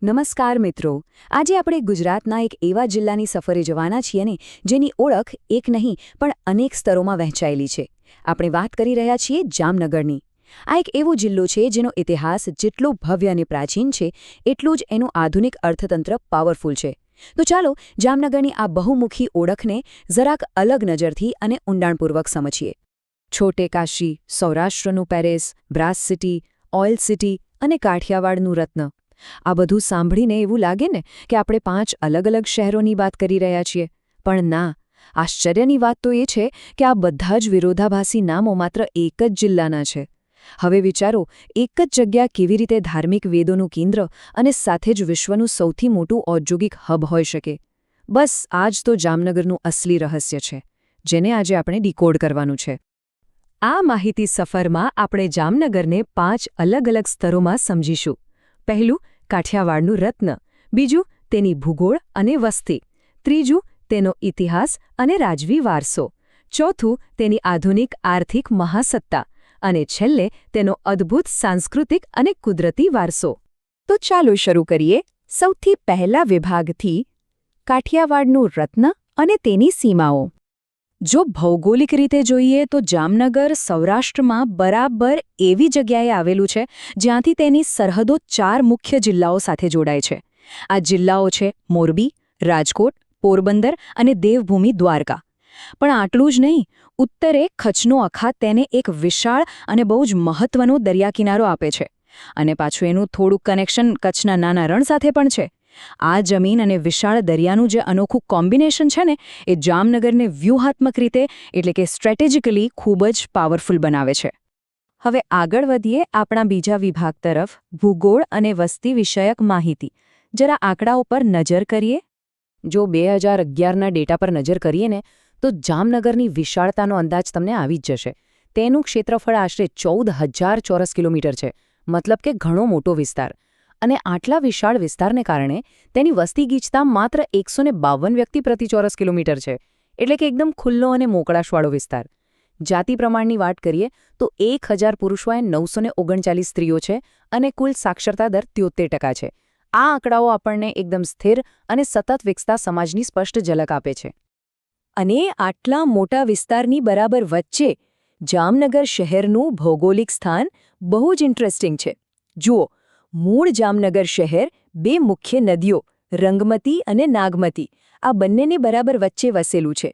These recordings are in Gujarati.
નમસ્કાર મિત્રો, આજે આપણે ગુજરાતના એક એવા જિલ્લાની સફરે જવાના છીએ ને જેની ઓળખ એક નહીં પણ અનેક સ્તરોમાં વહેંચાયેલી છે. આપણે વાત કરી રહ્યા છીએ જામનગરની. આ એક એવો જિલ્લો છે જેનો ઇતિહાસ જેટલો ભવ્ય અને પ્રાચીન છે એટલું જ એનું આધુનિક અર્થતંત્ર પાવરફુલ છે. તો ચાલો જામનગરની આ બહુમુખી ઓળખને જરાક અલગ નજરથી અને ઊંડાણપૂર્વક સમજીએ. છોટે કાશી, સૌરાષ્ટ્રનું Paris, brass city, oil city અને કાઠિયાવાડનું રત્ન. આ બધું સાંભળીને એવું લાગે ને કે આપણે 5 અલગ અલગ શહેરોની વાત કરી રહ્યા છીએ. પણ ના, આશ્ચર્યની વાત તો એ છે કે આ બધા જ વિરોધાભાસી નામો માત્ર એક જ જિલ્લાના છે. હવે વિચારો, એક જ જગ્યા કેવી રીતે ધાર્મિક વેદોનું કેન્દ્ર અને સાથે જ વિશ્વનું સૌથી મોટું ઔદ્યોગિક હબ હોઈ શકે. બસ આ જ તો જામનગરનું અસલી રહસ્ય છે, જેને આજે આપણે ડીકોડ કરવાનું છે. આ માહિતી સફરમાં આપણે જામનગરને 5 અલગ અલગ સ્તરોમાં સમજીશું. પહેલું, કાઠિયાવાડનું રત્ન. બીજું, તેની ભૂગોળ અને વસ્તી. ત્રીજું, તેનો ઇતિહાસ અને રાજવી વારસો. ચોથું, તેની આધુનિક આર્થિક મહાસત્તા. અને છેલ્લે તેનો અદ્ભુત સાંસ્કૃતિક અને કુદરતી વારસો. તો ચાલો શરૂ કરીએ સૌથી પહેલા વિભાગથી, કાઠિયાવાડનું રત્ન અને તેની સીમાઓ. જો ભૌગોલિક રીતે જોઈએ તો જામનગર સૌરાષ્ટ્રમાં બરાબર એવી જગ્યાએ આવેલું છે જ્યાંથી તેની સરહદો 4 મુખ્ય જિલ્લાઓ સાથે જોડાય છે. આ જિલ્લાઓ છે મોરબી, રાજકોટ, પોરબંદર અને દેવભૂમિ દ્વારકા. પણ આટલું જ નહીં, ઉત્તરે કચ્છનો અખાત તેને એક વિશાળ અને બહુ જ મહત્વનો દરિયાકિનારો આપે છે. અને પાછું એનું થોડું કનેક્શન કચ્છના નાના રણ સાથે પણ છે. આ જમીન અને વિશાળ દરિયાનું જે અનોખું કોમ્બિનેશન છે ને, એ જામનગરને વ્યૂહાત્મક રીતે એટલે કે સ્ટ્રેટેજિકલી ખૂબ જ પાવરફુલ બનાવે છે. હવે આગળ વધીએ આપણા બીજા વિભાગ તરફ, ભૂગોળ અને વસ્તી વિષયક માહિતી. જરા આંકડાઓ પર નજર કરીએ. જો 2011ના ડેટા પર નજર કરીએ ને તો જામનગરની વિશાળતાનો અંદાજ તમને આવી જ જશે. તેનું ક્ષેત્રફળ આશરે 14,000 ચોરસ કિલોમીટર છે, મતલબ કે ઘણો મોટો વિસ્તાર. અને આટલા વિશાળ વિસ્તારને કારણે તેની વસ્તી ગીચતા માત્ર 152 વ્યક્તિ પ્રતિ ચોરસ કિલોમીટર છે, એટલે કે એકદમ ખુલ્લો અને મોકળાશવાળો વિસ્તાર. જાતિ પ્રમાણની વાત કરીએ તો 1000 પુરુષો અને 939 સ્ત્રીઓ છે અને કુલ સાક્ષરતા દર 73% છે. આ આંકડાઓ આપણને એકદમ સ્થિર અને સતત વિકસતા સમાજની સ્પષ્ટ ઝલક આપે છે. અને આટલા મોટા વિસ્તારની બરાબર વચ્ચે જામનગર શહેરનું ભૌગોલિક સ્થાન બહુ જ ઇન્ટરેસ્ટિંગ છે. જુઓ, મૂળ જામનગર શહેર 2 મુખ્ય નદીઓ રંગમતી અને નાગમતી આ બંનેની બરાબર વચ્ચે વસેલું છે.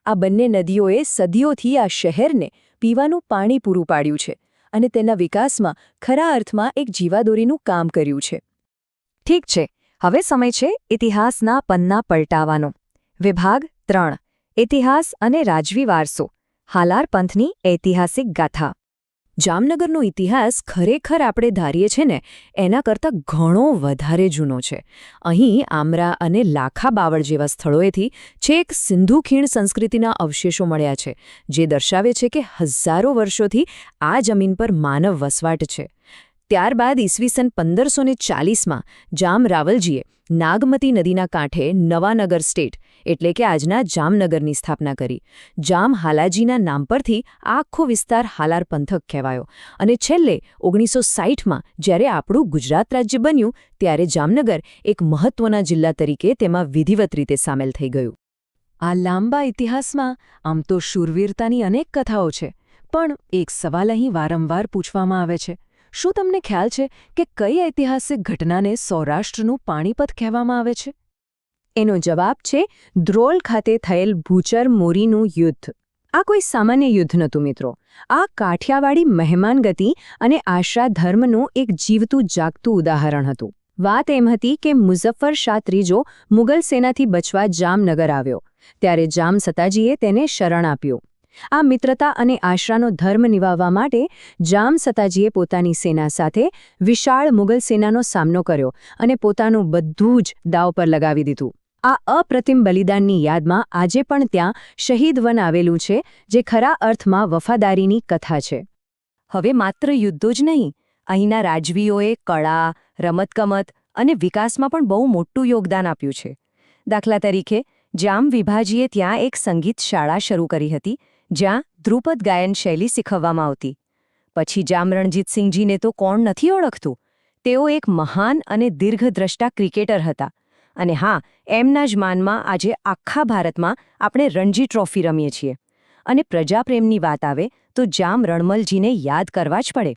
આ બંને નદીઓએ સદીઓથી આ શહેરને પીવાનું પાણી પૂરું પાડ્યું છે અને તેના વિકાસમાં ખરા અર્થમાં એક જીવાદોરીનું કામ કર્યું છે. ઠીક છે, હવે સમય છે ઇતિહાસના પન્ના પલટાવવાનો. વિભાગ 3, ઇતિહાસ અને રાજવી વારસો. હાલાર પંથની ઐતિહાસિક ગાથા. જામનગરનો ઇતિહાસ ખરેખર આપણે ધારીએ છીએ ને એના કરતાં ઘણો વધારે જૂનો છે. અહીં આમરા અને લાખા બાવળ જેવા સ્થળોએથી છેક સિંધુ ખીણ સંસ્કૃતિના અવશેષો મળ્યા છે, જે દર્શાવે છે કે હજારો વર્ષોથી આ જમીન પર માનવ વસવાટ છે. ત્યારબાદ ઈસવીસન 1540માં જામ રાવલજીએ નાગમતી નદીના કાંઠે નવાનગર સ્ટેટ એટલે કે આજના જામનગરની સ્થાપના કરી. જામ હાલાજીના નામ પરથી આખો વિસ્તાર હાલાર પંથક કહેવાયો. અને છેલ્લે 1960માં જ્યારે આપણું ગુજરાત રાજ્ય બન્યું ત્યારે જામનગર એક મહત્વના જિલ્લા તરીકે તેમાં વિધિવત રીતે સામેલ થઈ ગયું. આ લાંબા ઇતિહાસમાં આમ તો શૂરવીરતાની અનેક કથાઓ છે, પણ એક સવાલ અહીં વારંવાર પૂછવામાં આવે છે. શું તમને ખ્યાલ છે કે કઈ ઐતિહાસિક ઘટનાને સૌરાષ્ટ્રનું પાણીપત કહેવામાં આવે છે? એનો જવાબ છે ધ્રોલ ખાતે થયેલ ભૂચર મોરીનું યુદ્ધ. આ કોઈ સામાન્ય યુદ્ધ નહોતું મિત્રો. આ કાઠિયાવાડી મહેમાનગતિ અને આશરા ધર્મનું એક જીવતું જાગતું ઉદાહરણ હતું. વાત એમ હતી કે મુઝફ્ફર શાહ ત્રીજો મુગલ સેનાથી બચવા જામનગર આવ્યો ત્યારે જામ સતાજીએ તેને શરણ આપ્યું. આ મિત્રતા અને આશરાનો ધર્મ નિભાવવા માટે જામ સતાજીએ પોતાની સેના સાથે વિશાળ મુગલ સેનાનો સામનો કર્યો અને પોતાનું બધું જ દાવ પર લગાવી દીધું. આ અપ્રતિમ બલિદાનની યાદમાં આજે પણ ત્યાં શહીદ વન આવેલું છે, જે ખરા અર્થમાં વફાદારીની કથા છે. હવે માત્ર યુદ્ધો જ નહીં, અહીંના રાજવીઓએ કળા, રમતગમત અને વિકાસમાં પણ બહુ મોટું યોગદાન આપ્યું છે. દાખલા તરીકે, જામ વિભાજીએ ત્યાં એક સંગીત શાળા શરૂ કરી હતી, જ્યાં ધ્રુપદ ગાયન શૈલી શીખવવામાં આવતી. પછી જામ રણજીતસિંહજીને તો કોણ નથી ઓળખતું. તેઓ એક મહાન અને દીર્ઘદ્રષ્ટા ક્રિકેટર હતા. અને હા, એમના જ માનમાં આજે આખા ભારતમાં આપણે રણજી ટ્રોફી રમીએ છીએ. અને પ્રજાપ્રેમની વાત આવે તો જામ રણમલજીને યાદ કરવા જ પડે.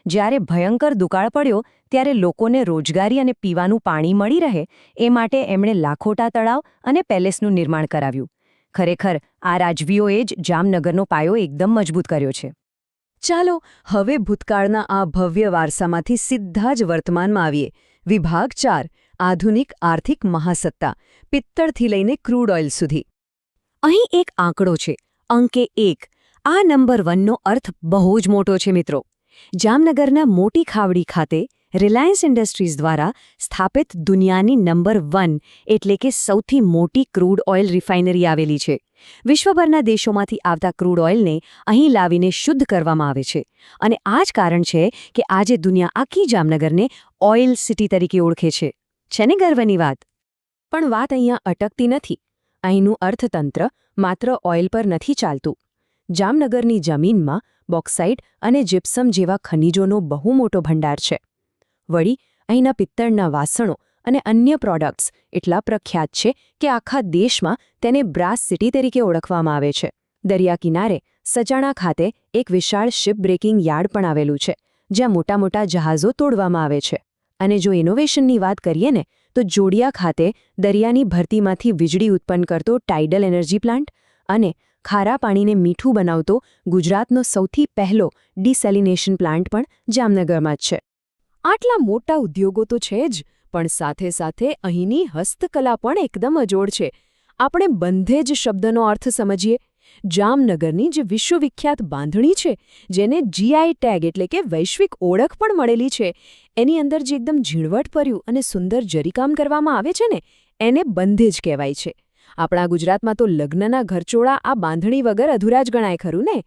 જ્યારે ભયંકર દુકાળ પડ્યો ત્યારે લોકોને રોજગારી અને પીવાનું પાણી મળી રહે એ માટે એમણે લાખોટા તળાવ અને પેલેસનું નિર્માણ કરાવ્યું. ખરેખર આ રાજવીઓએ જ જામનગરનો પાયો એકદમ મજબૂત કર્યો છે. ચાલો હવે ભૂતકાળના આ ભવ્ય વારસામાંથી સીધા જ વર્તમાનમાં આવીએ. વિભાગ 4 આધુનિક આર્થિક મહાસત્તા, પિત્તળથી લઈને ક્રૂડ ઓઇલ સુધી. અહીં એક આંકડો છે, અંકે 1. આ નંબર 1નો અર્થ બહુ જ મોટો છે મિત્રો. જામનગરના મોટી ખાવડી ખાતે રિલાયન્સ ઇન્ડસ્ટ્રીઝ દ્વારા સ્થાપિત દુનિયાની નંબર 1 એટલે કે સૌથી મોટી ક્રૂડ ઓઇલ રિફાઇનરી આવેલી છે. વિશ્વભરના દેશોમાંથી આવતા ક્રૂડ ઓઇલને અહીં લાવીને શુદ્ધ કરવામાં આવે છે. અને આ જ કારણ છે કે આજે દુનિયા આખી જામનગરને ઓઇલ સિટી તરીકે ઓળખે છે. છે ને ગર્વની વાત? પણ વાત અહીંયા અટકતી નથી. અહીંનું અર્થતંત્ર માત્ર ઓઇલ પર નથી ચાલતું. જામનગરની જમીનમાં બોક્સાઇટ અને જીપ્સમ જેવા ખનિજોનો બહુ મોટો ભંડાર છે. વળી અહીંના પિત્તળના વાસણો અને અન્ય પ્રોડક્ટ્સ એટલા પ્રખ્યાત છે કે આખા દેશમાં તેને બ્રાસ સિટી તરીકે ઓળખવામાં આવે છે. દરિયા કિનારે સજાણા ખાતે એક વિશાળ શિપ બ્રેકિંગ યાર્ડ પણ આવેલું છે, જ્યાં મોટા મોટા જહાજો તોડવામાં આવે છે. અને જો ઇનોવેશનની વાત કરીએ ને તો જોડિયા ખાતે દરિયાની ભરતીમાંથી વીજળી ઉત્પન્ન કરતો ટાઇડલ એનર્જી પ્લાન્ટ અને ખારા પાણીને મીઠું બનાવતો ગુજરાતનો સૌથી પહેલો ડિસેલિનેશન પ્લાન્ટ પણ જામનગરમાં જ છે. આટલા મોટા ઉદ્યોગો તો છે જ, પણ સાથે સાથે અહીંની હસ્તકલા પણ એકદમ અજોડ છે. આપણે બંધે જ શબ્દનો અર્થ સમજીએ. જામનગરની જે વિશ્વવિખ્યાત બાંધણી છે, જેને જીઆઈ ટેગ એટલે કે વૈશ્વિક ઓળખ પણ મળેલી છે, એની અંદર જે એકદમ ઝીણવટભર્યું અને સુંદર જરીકામ કરવામાં આવે છે ને, એને બંધે જ કહેવાય છે. આપણા ગુજરાતમાં તો લગ્નના ઘરચોળા આ બાંધણી વગર અધૂરા જ ગણાય ખરું ને?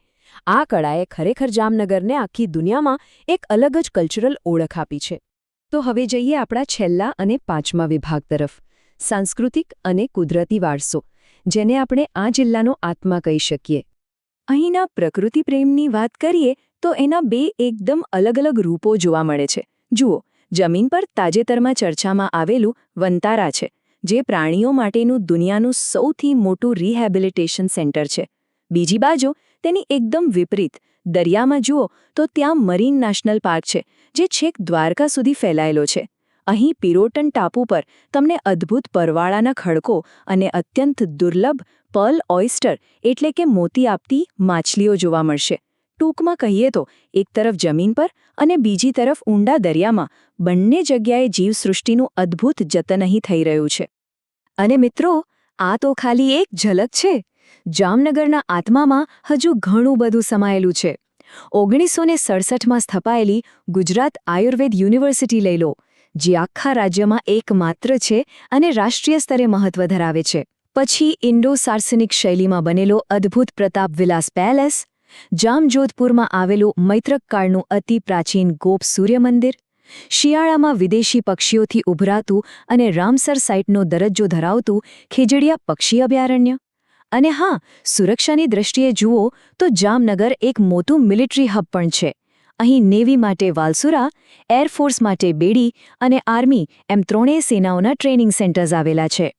આ કળાએ ખરેખર જામનગરને આખી દુનિયામાં એક અલગ જ કલ્ચરલ ઓળખ આપી છે. તો હવે જઈએ આપણા છેલ્લા અને 5મા વિભાગ તરફ, સાંસ્કૃતિક અને કુદરતી વારસો, જેને આપણે આ જિલ્લાનો આત્મા કહી શકીએ. અહીંના પ્રકૃતિ પ્રેમની વાત કરીએ તો એના 2 એકદમ અલગ અલગ રૂપો જોવા મળે છે. જુઓ, જમીન પર તાજેતરમાં ચર્ચામાં આવેલું વનતારા છે, જે પ્રાણીઓ માટેનું દુનિયાનું સૌથી મોટું રિહેબિલિટેશન સેન્ટર છે. બીજી બાજુ તેની એકદમ વિપરીત દરિયામાં જુઓ તો ત્યાં મરીન નેશનલ પાર્ક છે, જે છેક દ્વારકા સુધી ફેલાયેલો છે. અહીં પિરોટન ટાપુ પર તમને અદ્ભુત પરવાળાના ખડકો અને અત્યંત દુર્લભ પર્લ ઓયસ્ટર એટલે કે મોતી આપતી માછલીઓ જોવા મળશે. ટૂંકમાં કહીએ તો એક તરફ જમીન પર અને બીજી તરફ ઊંડા દરિયામાં બંને જગ્યાએ જીવસૃષ્ટિનું અદ્ભુત જતન અહીં થઈ રહ્યું છે. અને મિત્રો, આ તો ખાલી એક ઝલક છે. જામનગરના આત્મામાં હજુ ઘણું બધું સમાયેલું છે. 1967માં સ્થપાયેલી ગુજરાત આયુર્વેદ યુનિવર્સિટી લઈ લો, જે આખા રાજ્યમાં એકમાત્ર છે અને રાષ્ટ્રીય સ્તરે મહત્વ ધરાવે છે. પછી ઇન્ડો-સાર્સેનિક શૈલીમાં બનેલો અદ્ભુત પ્રતાપ વિલાસ પેલેસ, જામજોધપુરમાં આવેલું મૈત્રક કાળનું અતિ પ્રાચીન ગોપ સૂર્ય મંદિર, શિયાળામાં વિદેશી પક્ષીઓથી ઉભરાતું અને રામસર સાઇટનો દરજ્જો ધરાવતું ખેજડિયા પક્ષી અભયારણ્ય. અને હા, સુરક્ષાની દૃષ્ટિએ જુઓ તો જામનગર એક મોટું મિલિટરી હબ પણ છે. અહીં નેવી માટે વાલસુરા, એરફોર્સ માટે બેડી અને આર્મી એમ ત્રણેય સેનાઓના ટ્રેનિંગ સેન્ટર્સ આવેલા છે.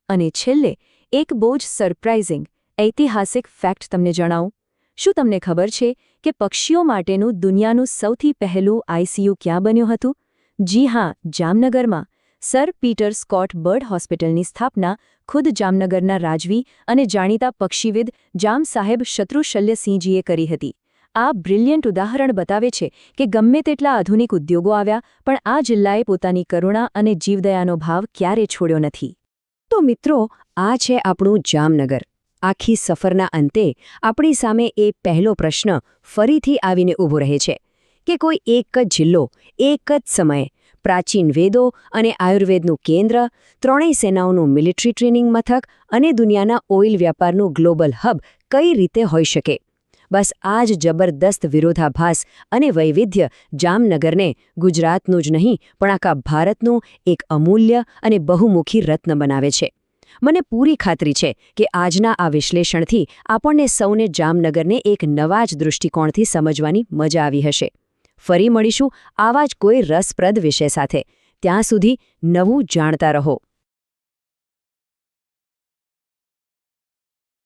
અને છેલ્લે એક બહુ જ સરપ્રાઇઝિંગ ઐતિહાસિક ફેક્ટ તમને જણાવું. શું તમને ખબર છે કે પક્ષીઓ માટેનું દુનિયાનું સૌથી પહેલું આઈસીયુ ક્યાં બન્યું હતું? જી હા, જામનગરમાં. સર પીટર સ્કોટ બર્ડ હોસ્પિટલની સ્થાપના ખુદ જામનગરના રાજવી અને જાણીતા પક્ષીવિદ જામ સાહેબ શત્રુશલ્યસિંહજીએ કરી હતી. આ બ્રિલિયન્ટ ઉદાહરણ બતાવે છે કે ગમે તેટલા આધુનિક ઉદ્યોગો આવ્યા, પણ આ જિલ્લાએ પોતાની કરુણા અને જીવદયાનો ભાવ ક્યારે છોડ્યો નથી. તો મિત્રો, આ છે આપણું જામનગર. આખી સફરના અંતે આપણી સામે એ પહેલો પ્રશ્ન ફરીથી આવીને ઊભો રહે છે કે કોઈ એક જ જિલ્લો, એક જ સમયે પ્રાચીન વેદો અને આયુર્વેદનું કેન્દ્ર, ત્રણેય સેનાઓનું મિલિટરી ટ્રેનિંગ મથક અને દુનિયાના ઓઇલ વ્યાપારનું ગ્લોબલ હબ કઈ રીતે હોઈ શકે? બસ આ જ જબરદસ્ત વિરોધાભાસ અને વૈવિધ્ય જામનગરને ગુજરાતનું જ નહીં પણ આખા ભારતનું એક અમૂલ્ય અને બહુમુખી રત્ન બનાવે છે. મને પૂરી ખાતરી છે કે આજના આ વિશ્લેષણથી આપણને સૌને જામનગરને એક નવા જ દૃષ્ટિકોણથી સમજવાની મજા આવી હશે. ફરી મળીશું આવા જ કોઈ રસપ્રદ વિષય સાથે. ત્યાં સુધી નવું જાણતા રહો.